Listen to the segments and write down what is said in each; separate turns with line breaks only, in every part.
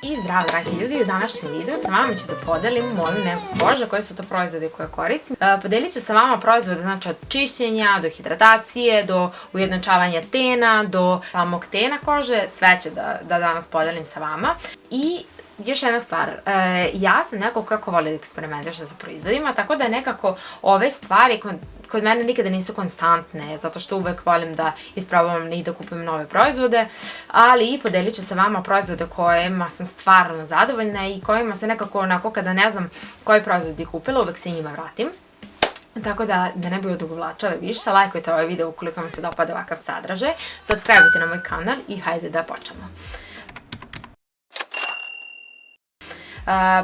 I zdravo, dragi ljudi, u današnjem videu sa vama ću da podelim moju neku kožu, koji su to proizvode koje koristim. Podelit ću sa vama proizvode, znači od čišćenja, do hidratacije, do ujednačavanja tena, do samog tena kože, sve ću da danas podelim sa vama. I još jedna stvar, ja sam neko kako voli da eksperimentišem sa proizvodima, tako da nekako ove stvari kod mene nikada nisu konstantne, zato što uvek volim da isprobavam i da kupim nove proizvode, ali podelit ću sa vama proizvode kojima sam stvarno zadovoljna i kojima se nekako onako kada ne znam koji proizvod bi kupila, uvek se njima vratim. Tako da ne bih odugovlačila više, lajkujte ovaj video ukoliko vam se dopada ovakav sadržaj, subscribe-ite na moj kanal i hajde da počnemo.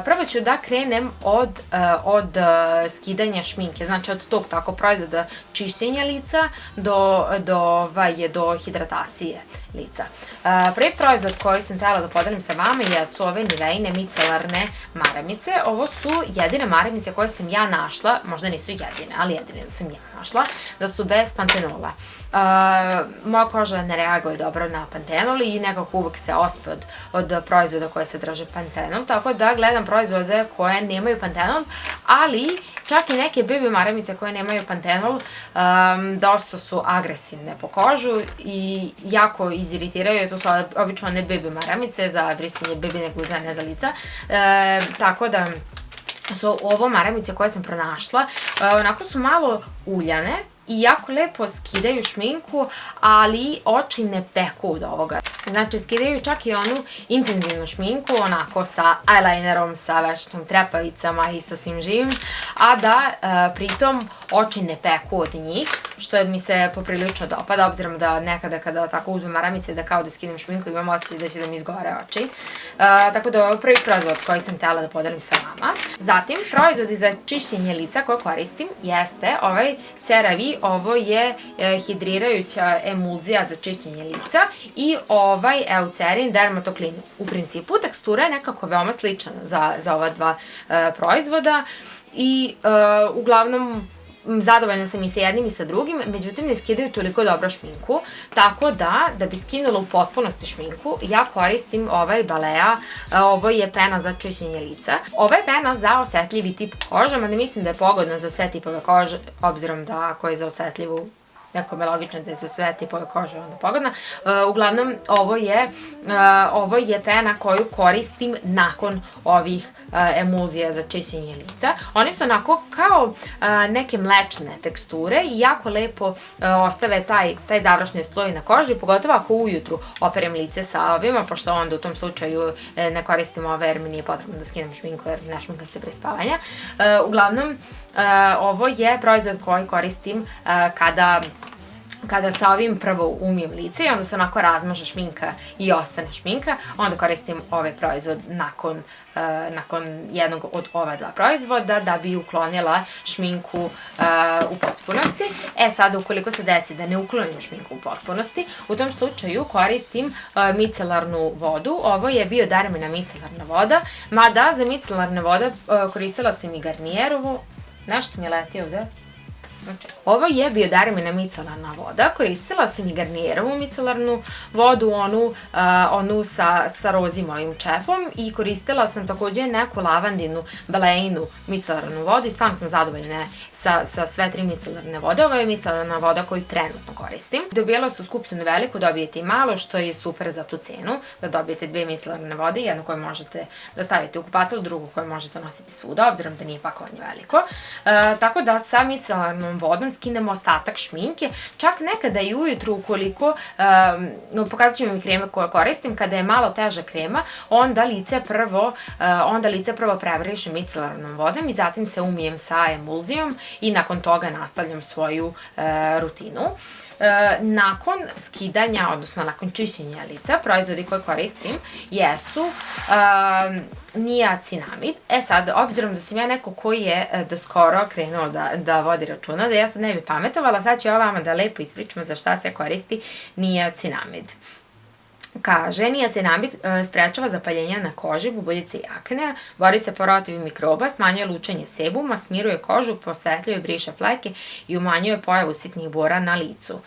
Prvo ću da krenem od skidanja šminke, znači od tog tako proizvoda čišćenja lica do hidratacije lica. Prvi proizvod koji sam htjela da podelim sa vama jesu ove Niveine micelarne maramice. Ovo su jedine maramice koje sam ja našla, možda nisu jedine, ali jedine sam ja našla, da su bez pantenola. Moja koža ne reaguje dobro na pantenol i nekako uvek se ospe od proizvoda koje sadrže pantenol, tako da gledam proizvode koje nemaju pantenol, ali čak i neke BB maramice koje nemaju pantenol dosta su agresivne po kožu i jako iziritiraju. To su obično one BB maramice za brisanje bebinog guza, ne za lica, tako da su ovo maramice koje sam pronašla. Onako su malo uljane i jako lepo skidaju šminku, ali oči ne peku od ovoga. Znači, skidaju čak i onu intenzivnu šminku, onako sa eyelinerom, sa veštačkim trepavicama i sa svim živim, a da pritom oči ne peku od njih, što mi se poprilično dopada, obzirom da nekada kada tako uzmem maramice da kao da skinem šminku imam osjećaj da će da mi izgore oči. Tako da ovo je prvi proizvod koji sam htjela da podelim sa vama. Zatim, proizvodi za čišćenje lica koje koristim jeste ovaj CeraVe. Ovo je hidrirajuća emulzija za čišćenje lica i ovaj Eucerin Dermatoklin. U principu, tekstura je nekako veoma slična za ova dva proizvoda i uglavnom zadovoljna sam i sa jednim i sa drugim, međutim ne skidaju toliko dobro šminku, tako da bi skinula u potpunosti šminku, ja koristim ovaj Balea, ovo je pena za čišćenje lica. Ovo je pena za osetljivi tip kože, mada mislim da je pogodna za sve tipove kože, obzirom da ako je za osetljivu, nekome je logično da je za sve tipove kože onda pogodna. Uglavnom, ovo je pena koju koristim nakon ovih emulzija za čišćenje lica. Oni su onako kao neke mlečne teksture i jako lepo ostave taj završni sloj na koži, pogotovo ako ujutru operem lice sa ovima, pošto onda u tom slučaju ne koristim ove jer mi nije potrebno da skinem šminku jer ne šminkam se pre spavanja. Uglavnom, ovo je proizvod koji koristim kada sa ovim prvo umijem lice i onda se onako razmaže šminka i ostane šminka, onda koristim ovaj proizvod nakon jednog od ova dva proizvoda da bi uklonila šminku u potpunosti. Sada ukoliko se desi da ne uklonim šminku u potpunosti, u tom slučaju koristim micelarnu vodu. Ovo je Biodermina micelarna voda, mada za micelarne vode koristila sam i Garnierovu, nešto mi leti ovde. Ovo je Biodermina micelarna voda, koristila sam i Garnierovu micelarnu vodu, onu sa rozim ovim čepom i koristila sam takođe neku lavandinu, Baleinu micelarnu vodu i stvarno sam zadovoljna sa sve tri micelarne vode. Ovo je micelarna voda koju trenutno koristim. Dobijala su skupljenu veliku, dobijete i malo, što je super za tu cenu, da dobijete dve micelarne vode, jednu koju možete da stavite u kupatel, drugu koju možete nositi svuda, obzirom da nije pakovanje veliko. Tako da sa micelarnom vodom skinemo ostatak šminke, čak nekada i ujutru ukoliko, pokazat ću vam i kreme koje koristim, kada je malo teža krema, onda lice prvo prevršim micelarnom vodom i zatim se umijem sa emulzijom i nakon toga nastavljam svoju rutinu. Nakon skidanja, odnosno nakon čišćenja lica, proizvodi koje koristim jesu niacinamid. Sad, obzirom da sam ja neko koji je do skoro krenuo da vodi računa, da ja sad ne bi pametovala, sad ću ja vama da lepo ispričam za šta se koristi niacinamid. Kaže, niacinamid sprečava zapaljenja na koži, bubuljice i akne, bori se protiv mikroba, smanjuje lučenje sebuma, smiruje kožu, posvetljuje, briše fleke i umanjuje pojavu sitnih bora na licu.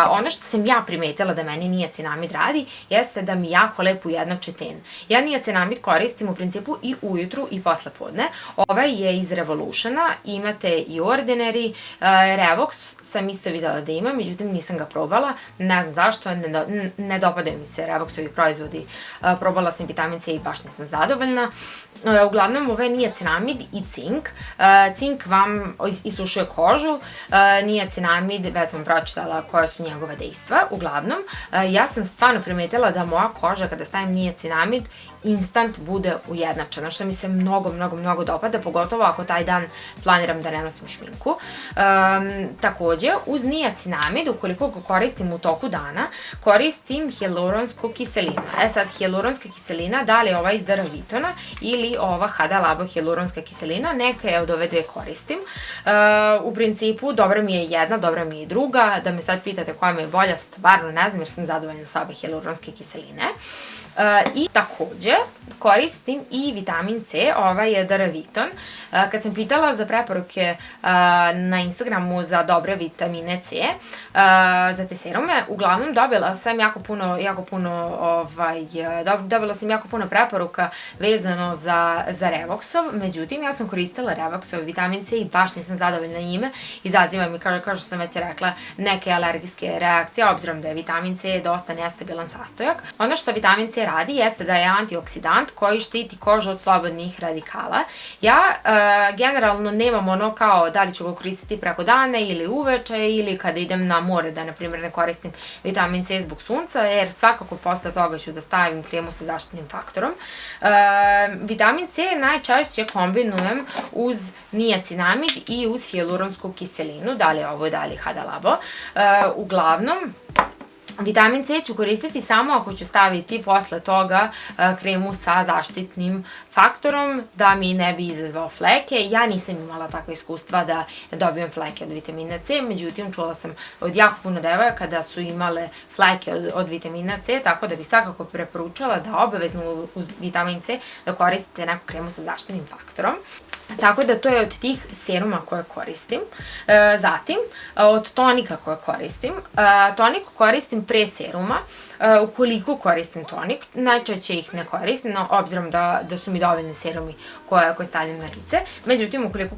Ono što sam ja primetila da meni niacinamid radi, jeste da mi jako lepo ujednači ten. Ja niacinamid koristim u principu i ujutru i posle podne. Ovaj je iz Revolutiona, imate i Ordinary, Revox sam isto videla da ima, međutim nisam ga probala, ne znam zašto, ne dopadaju mi se Revoxovi proizvodi, probala sam vitamin C i baš nisam zadovoljna. Uglavnom, ovo je niacinamid i cink. Cink vam isušuje kožu, niacinamid, već sam pročitala koja su njegova dejstva. Uglavnom, ja sam stvarno primetila da moja koža kada stavim niacinamid instant bude ujednačena, što mi se mnogo dopada, pogotovo ako taj dan planiram da ne nosim šminku. Takođe, uz niacinamid, ukoliko ga koristim u toku dana, koristim hijaluronsku kiselinu. Sad, hijaluronska kiselina, da li je ova iz Daravitona ili ova Hada Labo hijaluronska kiselina, neka je od ove dve koristim. U principu, dobra mi je jedna, dobra mi je i druga. Da me sad pitate koja mi je bolja, stvarno ne znam jer sam zadovoljna sa obe hijaluronske kiseline. I takođe koristim i vitamin C, ovaj je Daraviton. Kad sam pitala za preporuke na Instagramu za dobre vitamine C, za te serume, uglavnom dobila sam jako puno preporuka vezano za Revoxov, međutim ja sam koristila Revoxov vitamin C i baš nisam zadovoljna njime, izaziva mi, kao što sam već rekla, neke alergijske reakcije, obzirom da je vitamin C dosta nestabilan sastojak. Ono što vitamin C radi jeste da je antioksidant koji štiti kožu od slobodnih radikala. Ja generalno nemam ono kao da li ću ga koristiti preko dana ili uveče ili kada idem na more da, na primjer, ne koristim vitamin C zbog sunca, jer svakako posle toga ću da stavim kremu sa zaštitnim faktorom. Vitamin C najčešće kombinujem uz niacinamid i uz hijaluronsku kiselinu, da li je ovo, da li Hada Labo. Uglavnom, vitamin C ću koristiti samo ako ću staviti posle toga kremu sa zaštitnim faktorom da mi ne bi izazvao fleke. Ja nisam imala takve iskustva da dobijem fleke od vitamina C, međutim čula sam od jako puno devojaka da su imale fleke od vitamina C, tako da bih svakako preporučala da obavezno uz vitamin C da koristite neku kremu sa zaštitnim faktorom. Tako da to je od tih seruma koje koristim. Zatim, od tonika koje koristim. Tonik koristim pre seruma. Ukoliko koristim tonik, najčešće ih ne koristim, no obzirom da su mi dovoljni serumi koje stavljam na lice. Međutim, ukoliko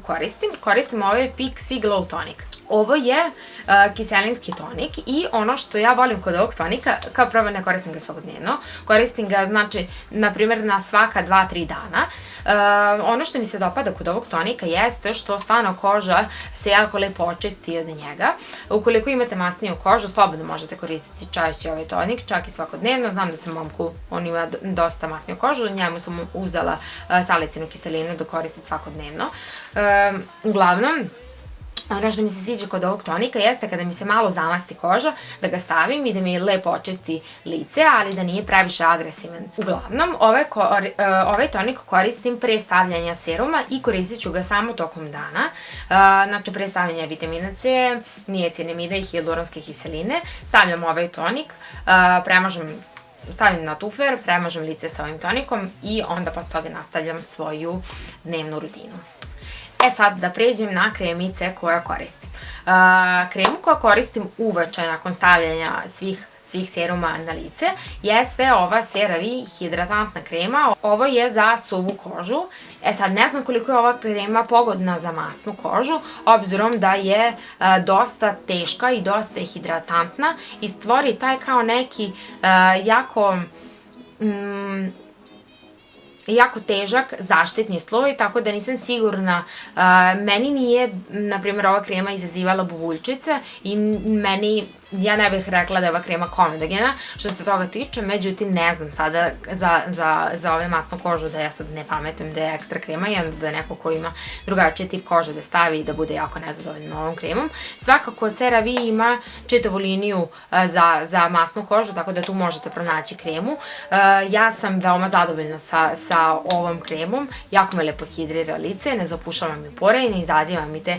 koristim ovaj Pixi Glow Tonic. Ovo je kiselinski tonik i ono što ja volim kod ovog tonika, kao prvo ne koristim ga svakodnevno, koristim ga, znači, na primjer, na svaka 2-3 dana. Ono što mi se dopada kod ovog tonika jeste što stvarno koža se jako lepo očisti od njega. Ukoliko imate masniju kožu, slobodno možete koristiti češće ovaj tonik, čak i svakodnevno. Znam da sam momku, on ima dosta masniju kožu, njemu sam uzela salicinu kiselinu da koristim svakodnevno. Uglavnom, ono što mi se sviđa kod ovog tonika jeste kada mi se malo zamasti koža, da ga stavim i da mi lepo očisti lice, ali da nije previše agresivan. Uglavnom, ovaj tonik koristim pre stavljanja seruma i koristit ću ga samo tokom dana. Znači, pre stavljanja vitamina C, niacinamida i hijaluronske kiseline. Stavljam ovaj tonik, stavim na tufer, premažem lice sa ovim tonikom i onda posle toga nastavljam svoju dnevnu rutinu. Sad da pređem na kremice koje koristim. Kremu koju koristim uveče nakon stavljanja svih seruma na lice jeste ova CeraVe hidratantna krema. Ovo je za suvu kožu. Sad ne znam koliko je ova krema pogodna za masnu kožu, obzirom da je dosta teška i dosta je hidratantna i stvori taj kao neki jako težak zaštitni sloj, tako da nisam sigurna, meni nije, na primjer, ova krema izazivala bubuljčice i ja ne bih rekla da je ova krema komedogena što se toga tiče, međutim ne znam sada za ove masnu kožu da ja sad ne pametujem da je ekstra krema i onda da neko ko ima drugačiji tip kože da stavi i da bude jako nezadovoljno ovom kremom. Svakako CeraVe ima čitavu liniju za masnu kožu, tako da tu možete pronaći kremu. Ja sam veoma zadovoljna sa ovom kremom, jako me lepo hidrira lice, ne zapušava mi pore i ne izaziva mi te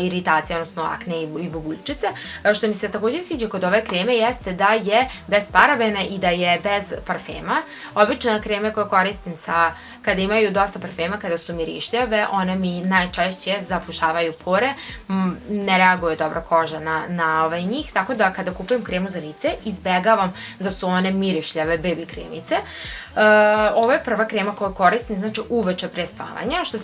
iritacije, odnosno akne i bubuljčice. Što mi se takođe takođe sviđa kod ove kreme jeste da je bez parabena i da je bez parfema. Obično kreme koje koristim kada imaju dosta parfema, kada su mirišljave, one mi najčešće zapušavaju pore, ne reaguje dobra koža na njih, tako da kada kupujem kremu za lice, izbegavam da su one mirišljave baby kremice. Ovo je prva krema koju koristim, znači uveče pre spavanja. Što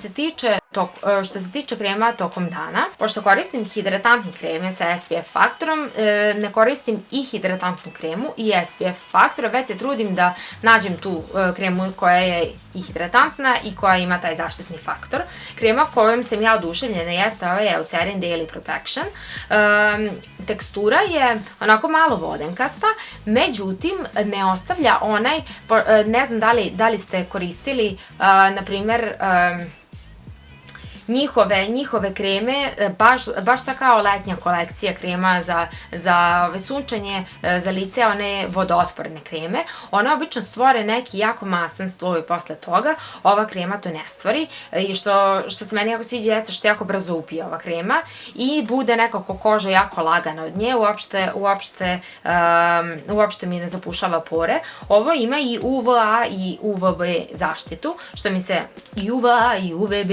se tiče krema tokom dana, pošto koristim hidratantne kreme sa SPF faktorom, ne koristim i hidratantnu kremu i SPF faktora, već se trudim da nađem tu kremu koja je i hidratantna i koja ima taj zaštitni faktor. Krema kojom sam ja oduševljena jeste ova Eucerin Daily Protection. Tekstura je onako malo vodenkasta, međutim ne ostavlja onaj, ne znam da li ste koristili, na primer, njihove kreme, baš ta kao letnja kolekcija krema za sunčanje, za lice, one vodootporne kreme. One obično stvore neki jako mastan sloj posle toga. Ova krema to ne stvori i što se meni jako sviđa jeste što jako brzo upije ova krema i bude nekako koža jako lagana od nje, uopšte mi ne zapušava pore. Ovo ima i UVA i UVB zaštitu, što mi se i UVA i UVB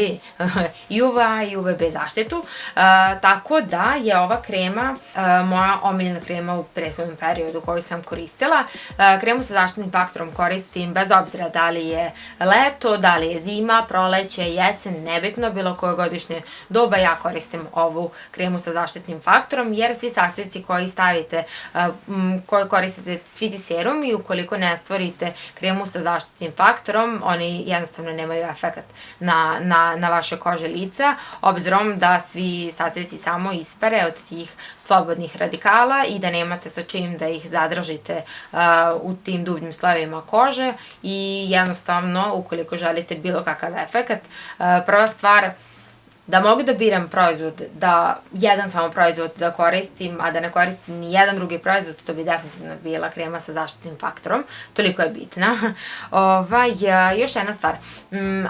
i UVA i UVB zaštitu, tako da je ova krema moja omiljena krema u prethodnom periodu koju sam koristila. Kremu sa zaštitnim faktorom koristim bez obzira da li je leto, da li je zima, proleće, jesen, nebitno, bilo koje godišnje doba ja koristim ovu kremu sa zaštitnim faktorom, jer svi sastojci koji stavite, koji koristite svi ti serumi, ukoliko ne stvorite kremu sa zaštitnim faktorom, oni jednostavno nemaju efekat na vaše kože lica, obzirom da svi sastojci samo ispare od tih slobodnih radikala i da nemate sa čim da ih zadržite u tim dubljim slojevima kože i jednostavno, ukoliko želite bilo kakav efekat, prva stvar, da mogu da biram proizvod, jedan samo proizvod da koristim, a da ne koristim ni jedan drugi proizvod, to bi definitivno bila krema sa zaštitnim faktorom, toliko je bitna. Još jedna stvar,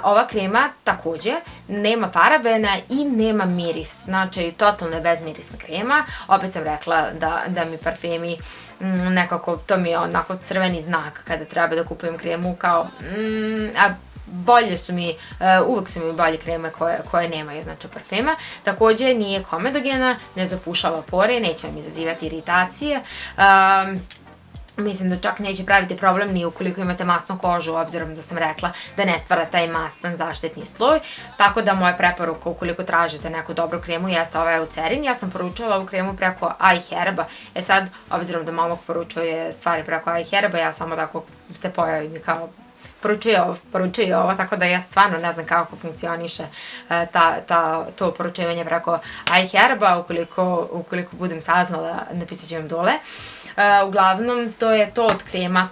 ova krema takođe nema parabena i nema miris, znači totalno je bezmirisna krema. Opet sam rekla da mi parfemi nekako, to mi je onako crveni znak kada treba da kupujem kremu, kao uvek su mi bolje kreme koje nemaju, znači, parfema. Takođe nije komedogena, ne zapušava pore, neće vam izazivati iritacije. Mislim da čak neće praviti problem ni ukoliko imate masnu kožu, obzirom da sam rekla da ne stvara taj mastan zaštitni sloj. Tako da moja preporuka ukoliko tražite neku dobru kremu jeste ova Eucerin. Ja sam poručila ovu kremu preko iHerba. Sad, obzirom da momak poručuje stvari preko iHerba, ja samo tako se pojavim i kao poručuje ovo, tako da ja stvarno ne znam kako funkcioniše to poručivanje preko iHerba. Ukoliko budem saznala, napisat ću vam dole. Uglavnom, to je to od krema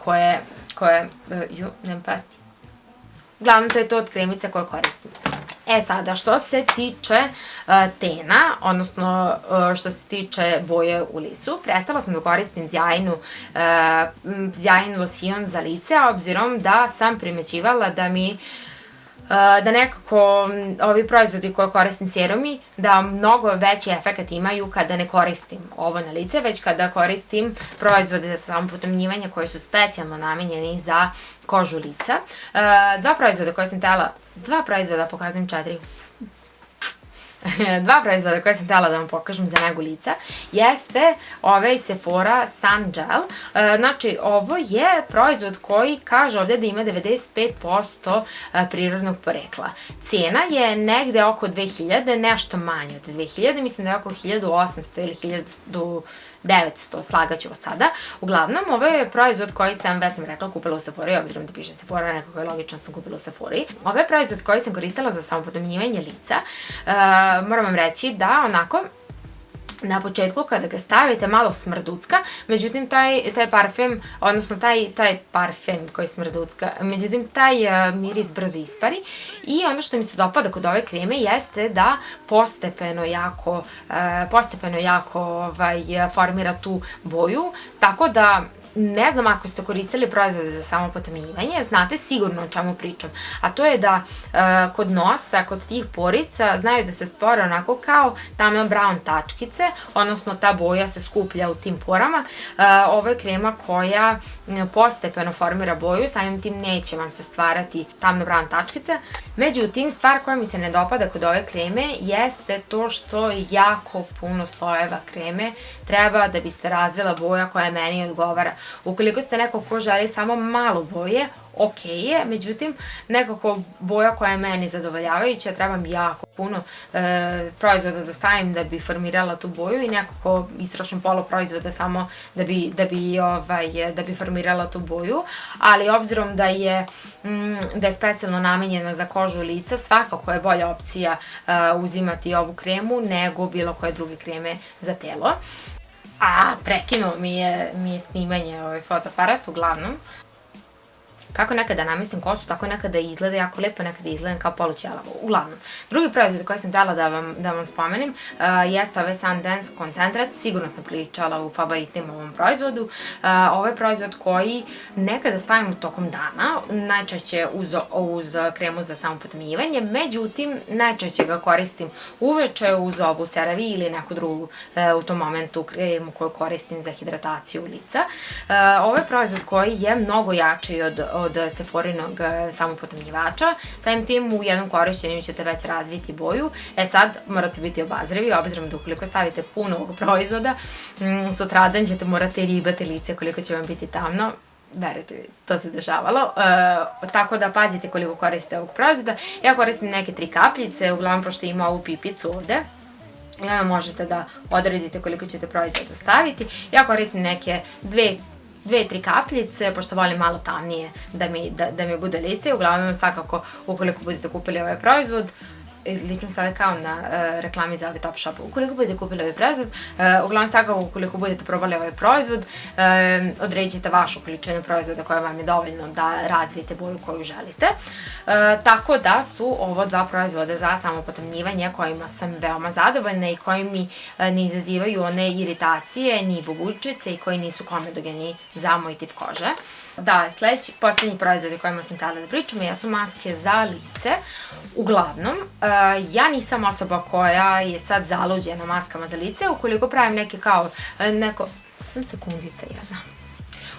uglavnom, to je to od kremice koje koristim. Sada, što se tiče tena, odnosno što se tiče boje u licu, prestala sam da koristim Zjajin losion za lice, obzirom da sam primećivala da nekako ovi proizvodi koje koristim, serumi, da mnogo veći efekat imaju kada ne koristim ovo na lice, već kada koristim proizvode za samopotomnjivanje koji su specijalno namenjeni za kožu lica. Dva proizvoda koje sam htela da vam pokažem za negu lica jeste ovaj Sephora Sun Gel. Znači, ovo je proizvod koji kaže ovde da ima 95% prirodnog porekla. Cena je negde oko 2000, nešto manje od 2000, mislim da je oko 1800 ili 1900, slagaću vas sada. Uglavnom, ovo je proizvod koji sam, već sam rekla, kupila u Sephori, obzirom da piše Sephora, nekako je logično sam kupila u Sephori. Ovo je proizvod koji sam koristila za samopotomnjivanje lica. Moram vam reći da onako, na početku kada ga stavite malo smrducka, međutim taj parfem, odnosno taj parfem koji smrducka, međutim taj miris brzo ispari i ono što mi se dopada kod ove kreme jeste da postepeno jako formira tu boju, tako da ne znam ako ste koristili proizvode za samopotamnjivanje, znate sigurno o čemu pričam. A to je da kod nosa, kod tih porica, znaju da se stvore onako kao tamno brown tačkice, odnosno ta boja se skuplja u tim porama. Ovo je krema koja postepeno formira boju, samim tim neće vam se stvarati tamno brown tačkice. Međutim, stvar koja mi se ne dopada kod ove kreme jeste to što jako puno slojeva kreme treba da biste razvila boja koja meni odgovara. Ukoliko ste neko ko želi samo malo boje, ok je, međutim, nekako boja koja je meni zadovoljavajuća, trebam jako puno proizvoda da stavim da bi formirala tu boju i nekako istrošim pola proizvoda samo da bi formirala tu boju, ali obzirom da je specijalno namenjena za kožu lica, svakako je bolja opcija uzimati ovu kremu nego bilo koje druge kreme za telo. A, prekinuo mi je snimanje ovaj fotoaparat, uglavnom. Kako nekada namestim kosu, tako nekada izgleda jako lepo, nekada izgledam kao polućelavo. Uglavnom, drugi proizvod koji sam htjela da vam spomenem jeste ovaj Sundance koncentrat. Sigurno sam pričala u favoritima ovom proizvodu. Ovo je proizvod koji nekada stavim tokom dana, najčešće uz kremu za samopotamnjivanje, međutim, najčešće ga koristim uveče uz ovu CeraVe ili neku drugu u tom momentu kremu koju koristim za hidrataciju lica. Ovo je proizvod koji je mnogo jači od Sephorinog samopotamnjivača. Samim tim u jednom korišćenju ćete već razviti boju. Sad morate biti obazrivi, obzirom da ukoliko stavite puno ovog proizvoda, sutradan ćete morati ribati lice koliko će vam biti tamno. Verujte mi, to se dešavalo. Tako da pazite koliko koristite ovog proizvoda. Ja koristim neke 3 kapljice, uglavnom pošto ima ovu pipicu ovde. I onda možete da odredite koliko ćete proizvoda staviti. Ja koristim neke 2-3 kapljice, pošto volim malo tamnije da mi bude lice. Uglavnom, svakako, ukoliko budete kupili ovaj proizvod, lično sada kao na reklami za ovaj Top Shop, ukoliko budete kupili ovaj proizvod, uglavnom svakako ukoliko budete probali ovaj proizvod, odredite vašu količinu proizvoda koja vam je dovoljno da razvijete boju koju želite. Tako da su ovo 2 proizvoda za samopotamnjivanje kojima sam veoma zadovoljna i koji mi ne izazivaju one iritacije ni bobučice i koji nisu komedogeni za moj tip kože. Da, sledeći, poslednji proizvodi kojima sam htjela da pričam jesu maske za lice. Uglavnom, ja nisam osoba koja je sad zaluđena maskama za lice. Ukoliko pravim sam sekundica jedna.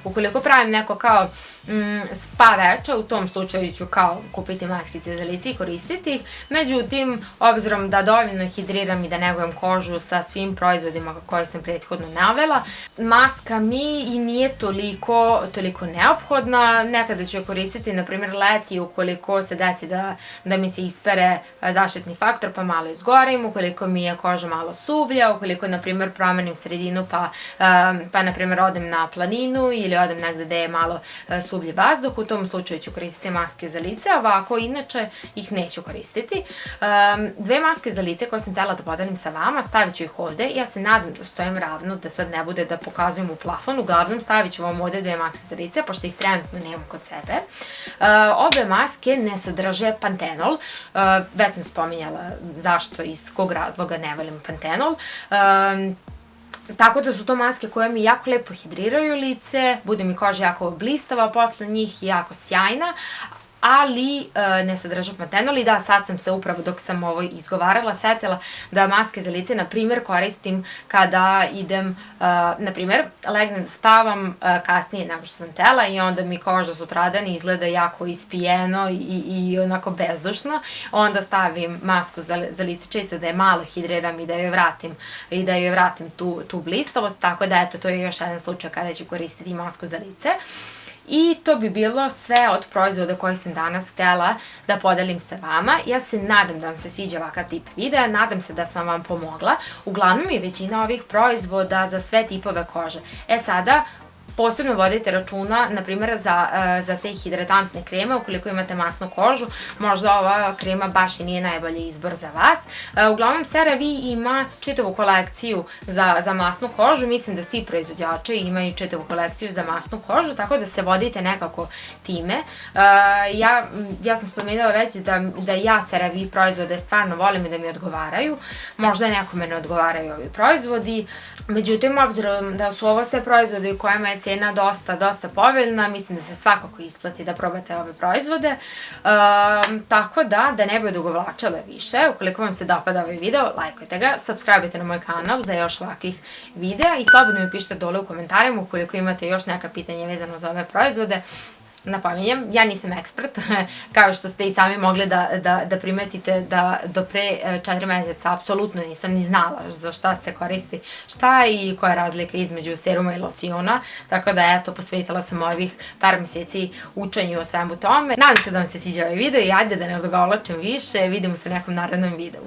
Ukoliko pravim neko kao spa veče, u tom slučaju ću kao kupiti maskice za lice i koristiti ih. Međutim, obzirom da dovoljno hidriram i da negujem kožu sa svim proizvodima koje sam prethodno navela, maska mi i nije toliko neophodna. Nekada ću je koristiti, na primjer, leti, ukoliko se desi da mi se ispere zaštitni faktor pa malo izgorim, ukoliko mi je koža malo suvlja, ukoliko, na primjer, promenim sredinu pa na primjer, odem na planinu ili odem negde gde je malo suvlji vazduh, u tom slučaju ću koristiti maske za lice, a ovako inače ih neću koristiti. 2 maske za lice koje sam htjela da podelim sa vama, stavit ću ih ovde. Ja se nadam da stojim ravno, da sad ne bude da pokazujem u plafon. Uglavnom stavit ću vam ovde 2 maske za lice, pošto ih trenutno nemam kod sebe. Obe maske ne sadrže pantenol. Već sam spominjala zašto i iz kog razloga ne volim pantenol. Tako da su to maske koje mi jako lepo hidriraju lice, bude mi koža jako blistava posle njih i jako sjajna, ali ne sadrža pantenol. I da, sad sam se upravo dok sam ovo izgovarala setila da maske za lice, na primjer, koristim kada idem, na primjer, legnem da spavam kasnije nego što sam tela i onda mi koža sutradan izgleda jako ispijeno i onako bezdušno. Onda stavim masku za lice, čisto da je malo hidriram i da joj vratim tu blistavost. Tako da, eto, to je još jedan slučaj kada ću koristiti masku za lice. I to bi bilo sve od proizvoda koje sam danas htjela da podelim sa vama. Ja se nadam da vam se sviđa ovakav tip videa, nadam se da sam vam pomogla. Uglavnom je većina ovih proizvoda za sve tipove kože. Sada, posebno vodite računa, na primjer, za te hidratantne kreme, ukoliko imate masnu kožu, možda ova krema baš i nije najbolji izbor za vas. Uglavnom, CeraVe ima čitavu kolekciju za masnu kožu, mislim da svi proizvođači imaju čitavu kolekciju za masnu kožu, tako da se vodite nekako time. Ja sam spomenula već da ja CeraVe proizvode stvarno volim i da mi odgovaraju, možda nekome ne odgovaraju ovi proizvodi, međutim, obzirom da su ovo sve proizvode u kojima je cena dosta povoljna, mislim da se svakako isplati da probate ove proizvode. Tako da ne bi odugovlačila više, ukoliko vam se dopada ovaj video, lajkujte ga, subscribe-ite na moj kanal za još ovakvih videa i slobodno mi pišite dole u komentarima ukoliko imate još neka pitanja vezano za ove proizvode. Napominjem, ja nisam ekspert, kao što ste i sami mogli da primetite da do pre 4 meseca apsolutno nisam ni znala za šta se koristi šta i koja je razlika između seruma i losiona, tako da eto, posvetila sam ovih par meseci učenju o svemu tome. Nadam se da vam se sviđa ovaj video i ajde da ne odugovlačim više, vidimo se u nekom narednom videu.